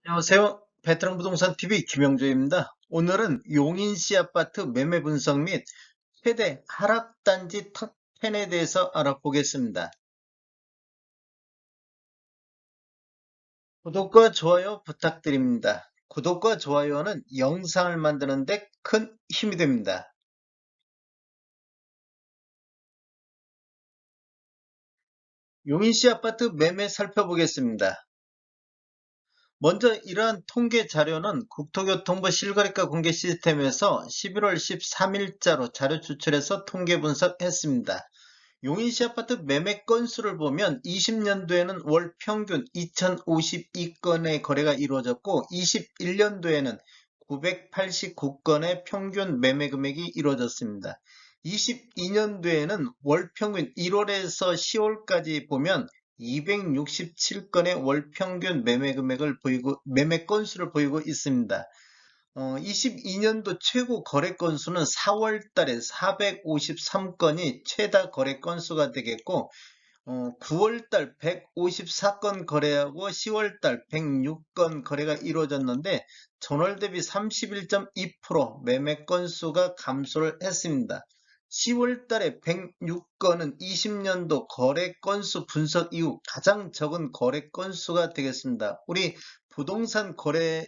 안녕하세요. 베테랑 부동산 TV 김영조입니다. 오늘은 용인시 아파트 매매 분석 및 최대 하락단지 탑10에 대해서 알아보겠습니다. 구독과 좋아요 부탁드립니다. 구독과 좋아요는 영상을 만드는 데 큰 힘이 됩니다. 용인시 아파트 매매 살펴보겠습니다. 먼저 이러한 통계 자료는 국토교통부 실거래가 공개 시스템에서 11월 13일자로 자료 추출해서 통계 분석했습니다. 용인시 아파트 매매 건수를 보면 20년도에는 월 평균 2052건의 거래가 이루어졌고 21년도에는 989건의 평균 매매 금액이 이루어졌습니다. 22년도에는 월 평균 1월에서 10월까지 보면 267건의 월 평균 매매 금액을 보이고 매매 건수를 보이고 있습니다. 22년도 최고 거래 건수는 4월 달에 453건이 최다 거래 건수가 되겠고, 9월 달 154건 거래하고 10월 달 106건 거래가 이루어졌는데, 전월 대비 31.2% 매매 건수가 감소를 했습니다. 10월 달에 106건은 20년도 거래 건수 분석 이후 가장 적은 거래 건수가 되겠습니다. 우리 부동산 거래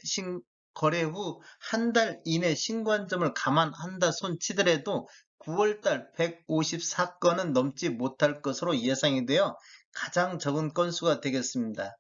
후 한 달 이내 신고한점을 감안한다 손치더라도 9월달 154건은 넘지 못할 것으로 예상이 되어 가장 적은 건수가 되겠습니다.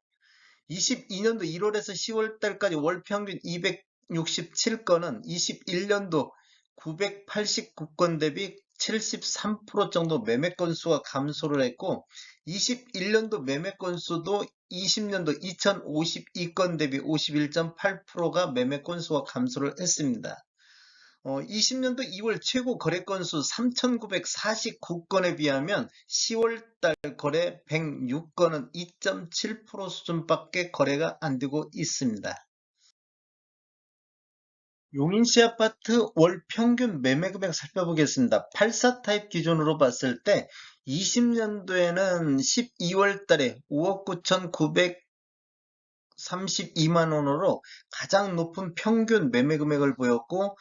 22년도 1월에서 10월달까지 월 평균 267건은 21년도 989건 대비 73% 정도 매매 건수가 감소를 했고 21년도 매매 건수도 20년도 2052건 대비 51.8%가 매매 건수가 감소를 했습니다. 20년도 2월 최고 거래 건수 3,949건에 비하면 10월 달 거래 106건은 2.7% 수준밖에 거래가 안 되고 있습니다. 용인시 아파트 월 평균 매매 금액 살펴보겠습니다. 84 타입 기준으로 봤을 때 20년도에는 12월 달에 5억 9,932만 원으로 가장 높은 평균 매매 금액을 보였고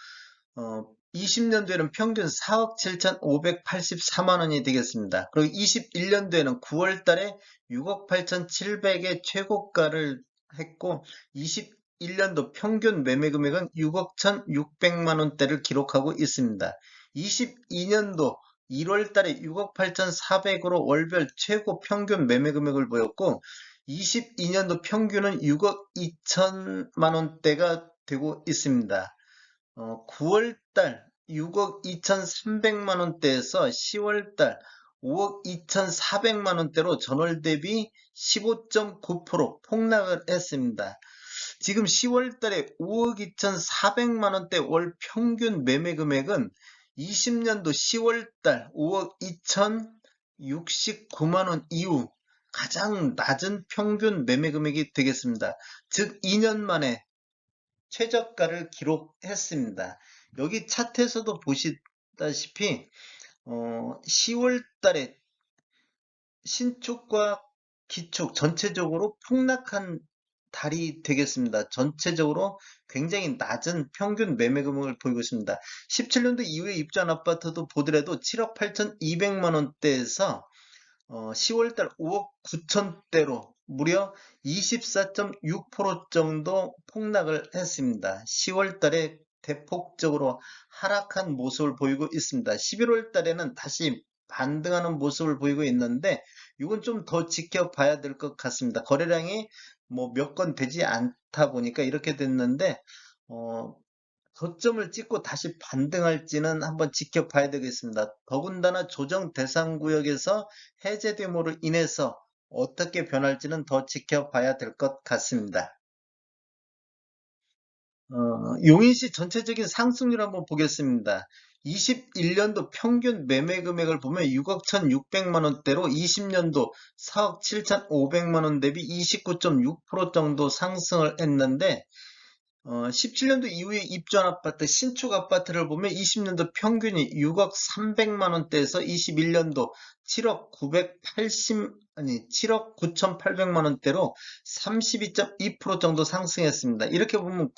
20년도에는 평균 4억 7,584만 원이 되겠습니다. 그리고 21년도에는 9월 달에 6억 8,700의 최고가를 했고 21년도 평균 매매 금액은 6억 1,600만 원대를 기록하고 있습니다. 22년도 1월 달에 6억 8,400으로 월별 최고 평균 매매 금액을 보였고 22년도 평균은 6억 2천만 원대가 되고 있습니다. 9월달 6억 2,300만 원대에서 10월달 5억 2,400만 원대로 전월 대비 15.9% 폭락을 했습니다. 지금 10월달에 5억 2,400만 원대 월 평균 매매 금액은 20년도 10월달 5억 2,069만 원 이후 가장 낮은 평균 매매 금액이 되겠습니다. 즉 2년 만에 최저가를 기록했습니다. 여기 차트에서도 보시다시피 10월 달에 신축과 기축 전체적으로 폭락한 달이 되겠습니다. 전체적으로 굉장히 낮은 평균 매매 금액을 보이고 있습니다. 17년도 이후에 입주한 아파트도 보더라도 7억 8,200만 원대에서 10월달 5억 9천대로 무려 24.6% 정도 폭락을 했습니다. 10월달에 대폭적으로 하락한 모습을 보이고 있습니다. 11월달에는 다시 반등하는 모습을 보이고 있는데 이건 좀 더 지켜봐야 될 것 같습니다. 거래량이 뭐 몇 건 되지 않다 보니까 이렇게 됐는데 어, 저점을 찍고 다시 반등할지는 한번 지켜봐야 되겠습니다. 더군다나 조정 대상 구역에서 해제됨으로 인해서 어떻게 변할지는 더 지켜봐야 될 것 같습니다. 용인시 전체적인 상승률 한번 보겠습니다. 21년도 평균 매매 금액을 보면 6억 1,600만 원대로 20년도 4억 7,500만 원 대비 29.6% 정도 상승을 했는데 17년도 이후에 입주한 아파트, 신축 아파트를 보면 20년도 평균이 6억 300만 원대에서 21년도 7억 980, 아니, 7억 9,800만 원대로 32.2% 정도 상승했습니다. 이렇게 보면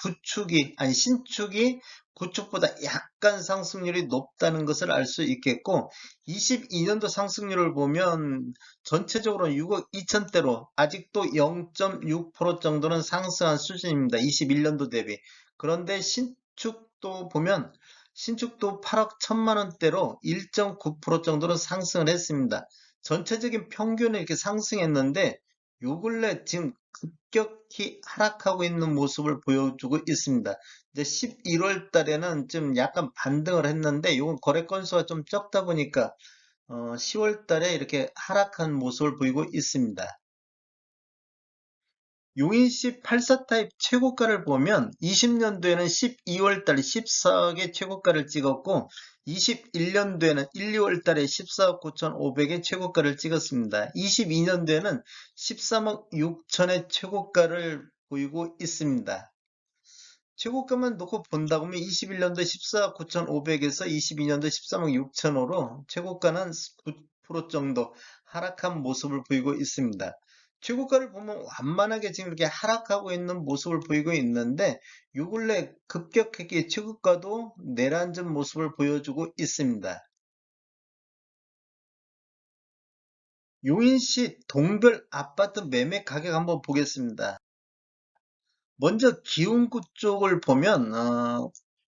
신축이 구축보다 약간 상승률이 높다는 것을 알 수 있겠고, 22년도 상승률을 보면 전체적으로 6억 2천대로 아직도 0.6% 정도는 상승한 수준입니다. 21년도 대비. 그런데 신축도 8억 1천만 원대로 1.9% 정도로 상승을 했습니다. 전체적인 평균은 이렇게 상승했는데 요 근래 지금 급격히 하락하고 있는 모습을 보여주고 있습니다. 이제 11월 달에는 좀 약간 반등을 했는데 이건 거래 건수가 좀 적다 보니까 10월 달에 이렇게 하락한 모습을 보이고 있습니다. 용인시 84 타입 최고가를 보면 20년도에는 12월 달에 14억의 최고가를 찍었고 21년도에는 1, 2월 달에 14억 9,500의 최고가를 찍었습니다. 22년도에는 13억 6천의 최고가를 보이고 있습니다. 최고가만 놓고 본다고 하면 21년도 14억 9,500에서 22년도 13억 6천으로 최고가는 9% 정도 하락한 모습을 보이고 있습니다. 최고가를 보면 완만하게 지금 이렇게 하락하고 있는 모습을 보이고 있는데 요 근래 급격하게 최고가도 내려앉은 모습을 보여주고 있습니다. 용인시 동별 아파트 매매 가격 한번 보겠습니다. 먼저 기흥구 쪽을 보면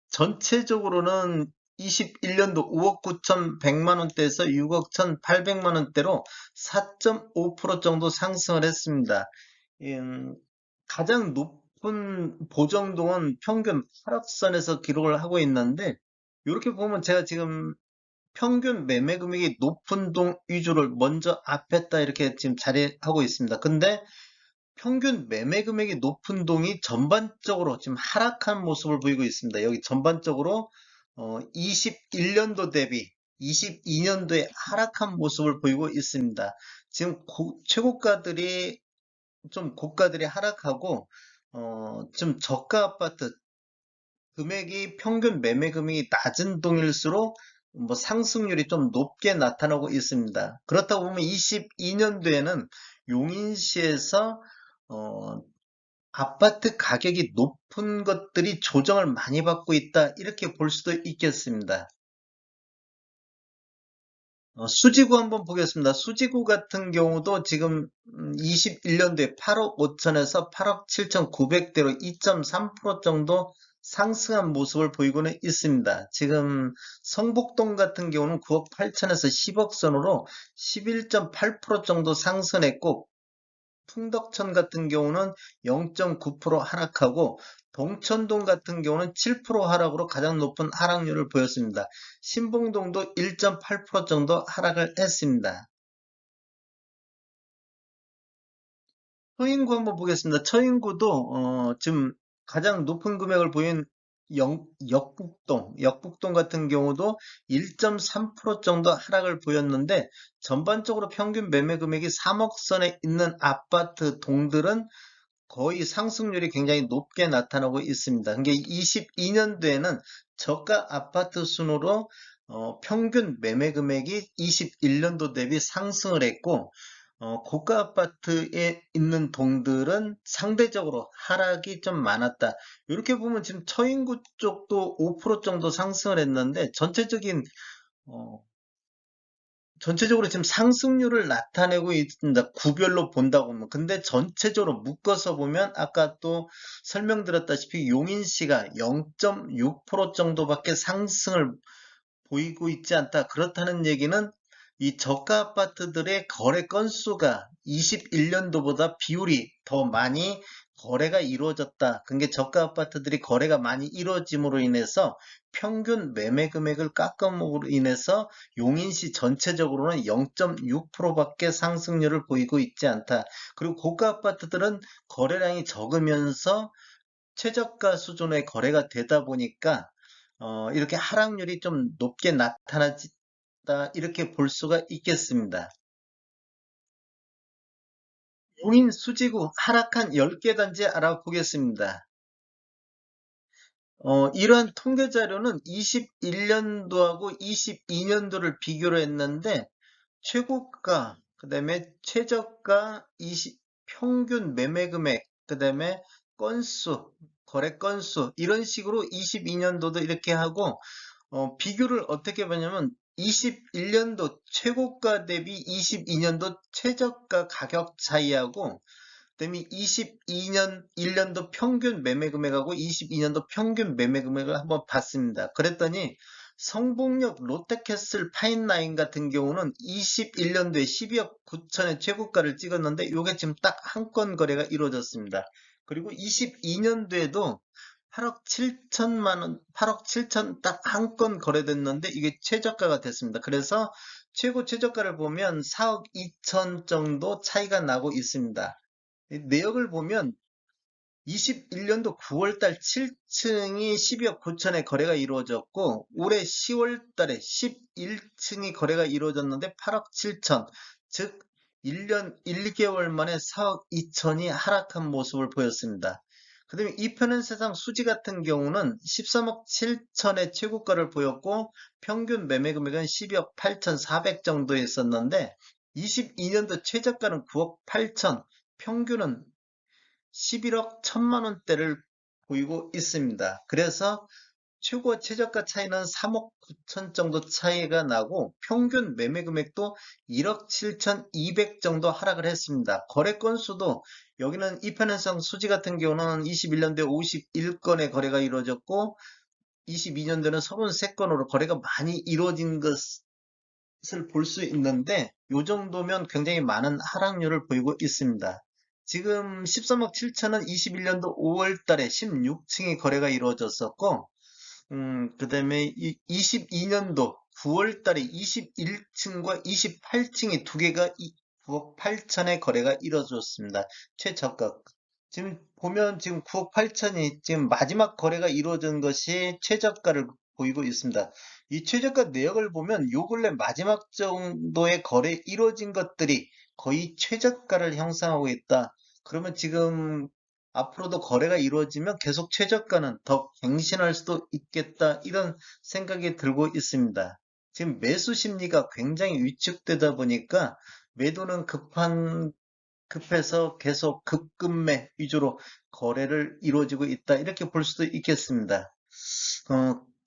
전체적으로는 21년도 5억 9천100만 원대에서 6억 1,800만 원대로 4.5% 정도 상승을 했습니다. 가장 높은 보정동은 평균 8억선에서 기록을 하고 있는데 이렇게 보면 제가 지금 평균 매매 금액이 높은 동 위주를 먼저 앞에다 이렇게 지금 자리하고 있습니다. 근데 평균 매매 금액이 높은 동이 전반적으로 지금 하락한 모습을 보이고 있습니다. 여기 전반적으로 21년도 대비 22년도에 하락한 모습을 보이고 있습니다. 지금 최고가들이 좀 고가들이 하락하고 좀 저가 아파트 금액이 평균 매매 금액이 낮은 동일수록 뭐 상승률이 좀 높게 나타나고 있습니다. 그렇다고 보면 22년도에는 용인시에서 어, 아파트 가격이 높은 것들이 조정을 많이 받고 있다. 이렇게 볼 수도 있겠습니다. 수지구 한번 보겠습니다. 수지구 같은 경우도 지금 21년도에 8억 5천에서 8억 7천9백대로 2.3% 정도 상승한 모습을 보이고는 있습니다. 지금 성북동 같은 경우는 9억 8천에서 10억 선으로 11.8% 정도 상승했고 풍덕천 같은 경우는 0.9% 하락하고 동천동 같은 경우는 7% 하락으로 가장 높은 하락률을 보였습니다. 신봉동도 1.8% 정도 하락을 했습니다. 처인구 한번 보겠습니다. 처인구도 지금 가장 높은 금액을 보인 역북동 같은 경우도 1.3% 정도 하락을 보였는데 전반적으로 평균 매매 금액이 3억 선에 있는 아파트 동들은 거의 상승률이 굉장히 높게 나타나고 있습니다. 그게 22년도에는 저가 아파트 순으로 평균 매매 금액이 21년도 대비 상승을 했고 고가 아파트에 있는 동들은 상대적으로 하락이 좀 많았다. 이렇게 보면 지금 처인구 쪽도 5% 정도 상승을 했는데 어, 전체적으로 지금 상승률을 나타내고 있습니다. 구별로 본다고 하면. 근데 전체적으로 묶어서 보면 아까 또 설명드렸다시피 용인시가 0.6% 정도밖에 상승을 보이고 있지 않다. 그렇다는 얘기는 이 저가 아파트들의 거래 건수가 21년도보다 비율이 더 많이 거래가 이루어졌다. 그게 저가 아파트들이 거래가 많이 이루어짐으로 인해서 평균 매매 금액을 깎음으로 인해서 용인시 전체적으로는 0.6%밖에 상승률을 보이고 있지 않다. 그리고 고가 아파트들은 거래량이 적으면서 최저가 수준의 거래가 되다 보니까 이렇게 하락률이 좀 높게 나타났다. 이렇게 볼 수가 있겠습니다. 용인 수지구 하락한 10개 단지 알아보겠습니다. 이러한 통계 자료는 21년도하고 22년도를 비교를 했는데 최고가, 그 다음에 최저가, 평균 매매 금액, 그 다음에 건수, 거래 건수, 이런 식으로 22년도도 이렇게 하고, 비교를 어떻게 보냐면 21년도 최고가 대비 22년도 최저가 가격 차이하고 그다음에 22년 1년도 평균 매매 금액하고 22년도 평균 매매 금액을 한번 봤습니다. 그랬더니 성북역 롯데캐슬 파인라인 같은 경우는 21년도에 12억 9천의 최고가를 찍었는데 이게 지금 딱 한 건 거래가 이루어졌습니다. 그리고 22년도에도 8억 7천만 원, 8억 7천 딱 한 건 거래됐는데 이게 최저가가 됐습니다. 그래서 최고 최저가를 보면 4억 2천 정도 차이가 나고 있습니다. 이 내역을 보면 21년도 9월달 7층이 12억 9천에 거래가 이루어졌고 올해 10월달에 11층이 거래가 이루어졌는데 8억 7천, 즉 1년 1개월 만에 4억 2천이 하락한 모습을 보였습니다. 그 다음에 이편한 세상 수지 같은 경우는 13억 7천의 최고가를 보였고 평균 매매 금액은 12억 8천 4백 정도였었는데 22년도 최저가는 9억 8천, 평균은 11억 1천만 원대를 보이고 있습니다. 그래서 최고 최저가 차이는 3억 9천 정도 차이가 나고 평균 매매 금액도 1억 7천 2백 정도 하락을 했습니다. 거래 건수도 여기는 이편현상 수지 같은 경우는 21년도에 51건의 거래가 이루어졌고 22년도에는 33건으로 거래가 많이 이루어진 것을 볼 수 있는데 이 정도면 굉장히 많은 하락률을 보이고 있습니다. 지금 13억 7천은 21년도 5월 달에 16층이 거래가 이루어졌었고, 그 다음에 22년도 9월 달에 21층과 28층이 두 개가 9억 8천의 거래가 이루어졌습니다. 최저가. 지금 보면 지금 9억 8천이 지금 마지막 거래가 이루어진 것이 최저가를 보이고 있습니다. 이 최저가 내역을 보면 요 근래 마지막 정도의 거래 이루어진 것들이 거의 최저가를 형성하고 있다. 그러면 지금 앞으로도 거래가 이루어지면 계속 최저가는 더 갱신할 수도 있겠다. 이런 생각이 들고 있습니다. 지금 매수 심리가 굉장히 위축되다 보니까 매도는 급해서 계속 급급매 위주로 거래를 이루어지고 있다. 이렇게 볼 수도 있겠습니다.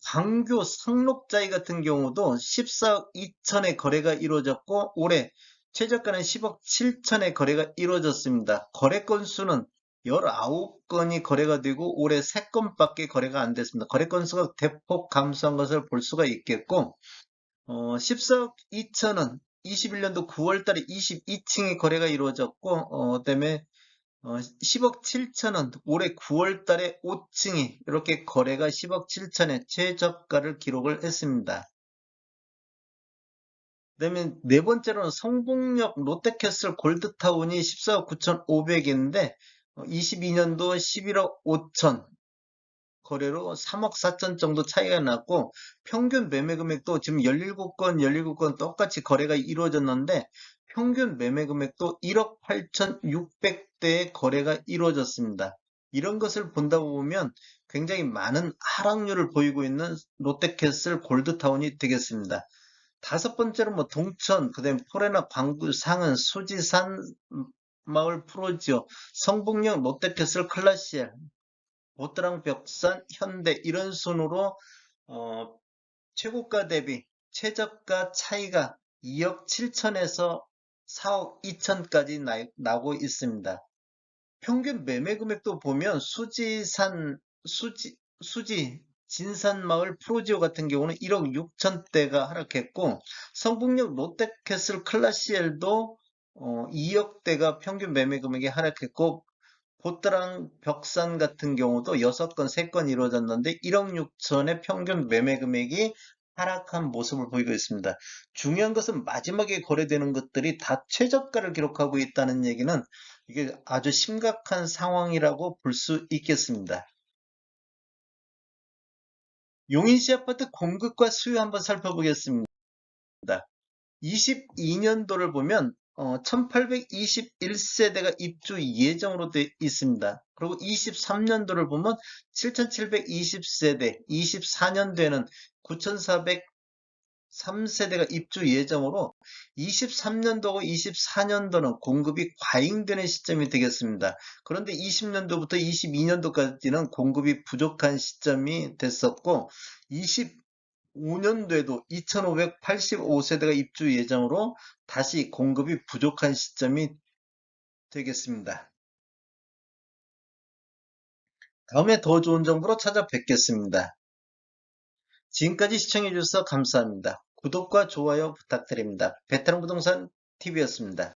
광교 상록자이 같은 경우도 14억 2천의 거래가 이루어졌고 올해 최저가는 10억 7천의 거래가 이루어졌습니다. 거래 건수는 19건이 거래가 되고 올해 3건밖에 거래가 안 됐습니다. 거래 건수가 대폭 감소한 것을 볼 수가 있겠고 14억 2천은 21년도 9월 달에 22층이 거래가 이루어졌고 그다음에 10억 7천은 올해 9월 달에 5층이 이렇게 거래가 10억 7천의 최저가를 기록을 했습니다. 그다음에 네 번째로는 성북역 롯데캐슬 골드타운이 14억 9천5백인데 22년도 11억 5천 거래로 3억 4천 정도 차이가 났고 평균 매매 금액도 지금 17건 똑같이 거래가 이루어졌는데 평균 매매 금액도 1억 8천6백대의 거래가 이루어졌습니다. 이런 것을 본다 보면 굉장히 많은 하락률을 보이고 있는 롯데캐슬 골드타운이 되겠습니다. 다섯 번째로 뭐 동천, 그다음에 포레나 광구, 상은, 수지산 마을 프로지오, 성북역 롯데캐슬 클라시엘, 보트랑 벽산, 현대 이런 순으로 어, 최고가 대비 최저가 차이가 2억 7천에서 4억 2천까지 나고 있습니다. 평균 매매 금액도 보면 수지 진산마을 프로지오 같은 경우는 1억 6천대가 하락했고 성북역 롯데캐슬 클라시엘도 2억대가 평균 매매 금액이 하락했고 보트랑 벽산 같은 경우도 6건, 3건 이루어졌는데 1억 6천의 평균 매매 금액이 하락한 모습을 보이고 있습니다. 중요한 것은 마지막에 거래되는 것들이 다 최저가를 기록하고 있다는 얘기는 이게 아주 심각한 상황이라고 볼 수 있겠습니다. 용인시 아파트 공급과 수요 한번 살펴보겠습니다. 22년도를 보면 1821세대가 입주 예정으로 되어 있습니다. 그리고 23년도를 보면 7720세대, 24년도에는 3세대가 입주 예정으로 23년도하고 24년도는 공급이 과잉되는 시점이 되겠습니다. 그런데 20년도부터 22년도까지는 공급이 부족한 시점이 됐었고 25년도에도 2585세대가 입주 예정으로 다시 공급이 부족한 시점이 되겠습니다. 다음에 더 좋은 정보로 찾아뵙겠습니다. 지금까지 시청해주셔서 감사합니다. 구독과 좋아요 부탁드립니다. 베테랑 부동산 TV였습니다.